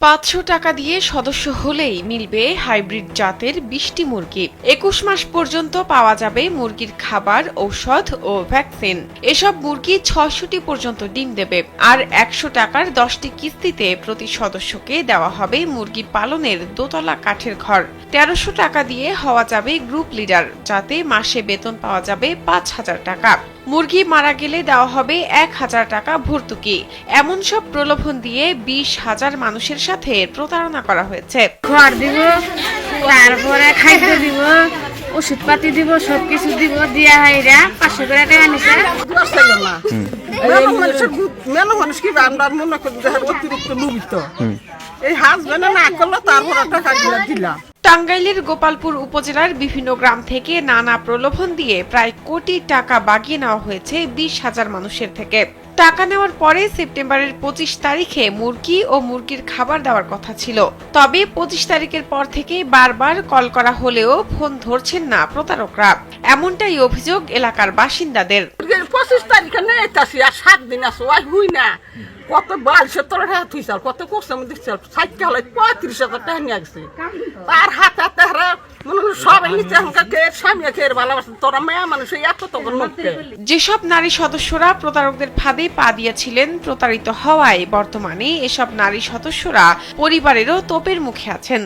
500 টাকা দিয়ে সদস্য হলেই মিলবে হাইব্রিড জাতের 20টি মুরগি। 21 মাস পর্যন্ত পাওয়া যাবে মুরগির খাবার, ঔষধ ও ভ্যাকসিন। এসব মুরগি 600টি পর্যন্ত ডিম দেবে। আর 100 টাকার 10টি কিস্তিতে প্রতি সদস্যকে দেওয়া হবে মুরগি পালনের দোতলা কাঠের ঘর। 1300 টাকা দিয়ে হওয়া যাবে গ্রুপ লিডার, যাতে মাসে বেতন পাওয়া যাবে 5000 টাকা। মুরগি মারা গেলে দেওয়া হবে 1000 টাকা ভর্তুকি। এমন সব প্রলোভন দিয়ে 20,000 মানুষের সাথে প্রতারণা করা হয়েছে। খড় দিব, তারপরে খাদ্য দিব, ওষুধপাতি দিব, সবকিছু দিব, দিয়া হাইরা 500 করে টাকা নিছে। মানুষ কি আমরা মনে করি অতিরিক্ত লুবিত এই হাজবেন্ড না করলো তারপরে টাকা দিলাম। টাঙ্গাইলের গোপালপুর উপজেলার বিভিন্ন গ্রাম থেকে নানা প্রলোভন দিয়ে প্রায় কোটি টাকা বাগিয়ে নেওয়া হয়েছে 20,000 মানুষের থেকে। টাকা নেওয়ার পরে সেপ্টেম্বরের 25 তারিখে মুরগি ও মুরগির খাবার দেওয়ার কথা ছিল। তবে 25 তারিখের পর থেকে বারবার কল করা হলেও ফোন ধরছেন না প্রতারকরা। এমনটাই অভিযোগ এলাকার বাসিন্দাদের। 25 তারিখে নেই আসি আর 7 দিন আছে ওই হুই না কত 2200 টাকা থুইছাল কত কষ্ট আমি দিছাল 60 হলে 35,000 টাকা নিয়ে আসছে তার হাতে হাতে হারা মনে সবাই নিচে আমাকে স্বামী খেয়ে ভালোবাসে তোরা মেয়া মানুষ এত তখন মুখে। যেসব নারী সদস্যরা প্রতারকদের ফাঁদে পা দিয়েছিলেন, প্রতারিত হওয়ায় বর্তমানে এসব নারী সদস্যরা পরিবারেরও তোপের মুখে আছেন।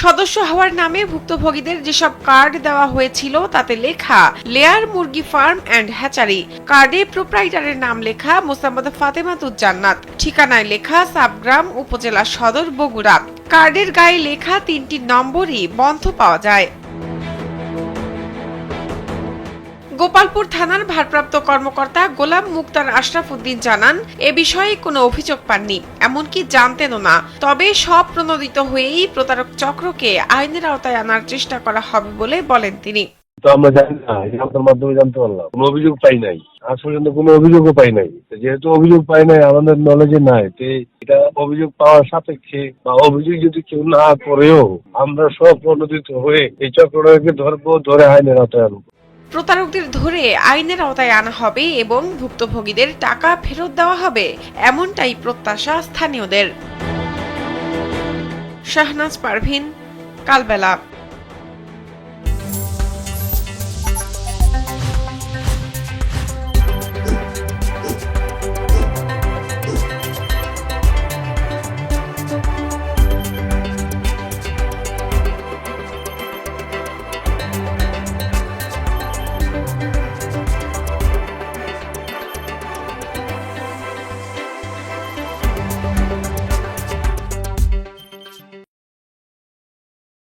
সদস্য হওয়ার নামে ভুক্তভোগীদের যেসব কার্ড দেওয়া হয়েছিল তাতে লেখা লেয়ার মুরগি ফার্ম অ্যান্ড হ্যাচারি। কার্ডে প্রোপ্রাইটারের নাম লেখা মোসাম্মদ ফাতেমাতুজ জান্নাত, ঠিকানায় লেখা সাবগ্রাম, উপজেলা সদর, বগুড়া। কার্ডের গায়ে লেখা 3টি নম্বরই বন্ধ পাওয়া যায়। গোপালপুর থানার ভারপ্রাপ্ত কর্মকর্তা গোলাম মুক্তার আশরাফ উদ্দিন জানান, এ বিষয়ে কোনো অভিযোগ পাননি, এমনকি জানতেনও না। তবে সব প্রণোদিত হয়েই প্রতারক চক্রকে আইনের আওতায় আনার চেষ্টা করা হবে বলে বলেন তিনি। তো আমরা জানি না, আপনার মাধ্যমে জানতে পারলাম। কোনো অভিযোগ পাই নাই, আজ পর্যন্ত কোনো অভিযোগও পাই নাই। যেহেতু অভিযোগ পাই নাই, আমাদের নলেজে নাই, এটা অভিযোগ পাওয়ার সাপেক্ষে বা অভিযোগ যদি কেউ না করেও আমরা সব প্রণোদিত হয়ে এই চক্রটাকে ধরবো, ধরে আইনের আওতায় আনবো। প্রতারকদের ধরে আইনের আওতায় আনা হবে এবং ভুক্তভোগীদের টাকা ফেরত দেওয়া হবে, এমনটাই প্রত্যাশা স্থানীয়দের। শাহনাজ পারভিন, কালবেলা।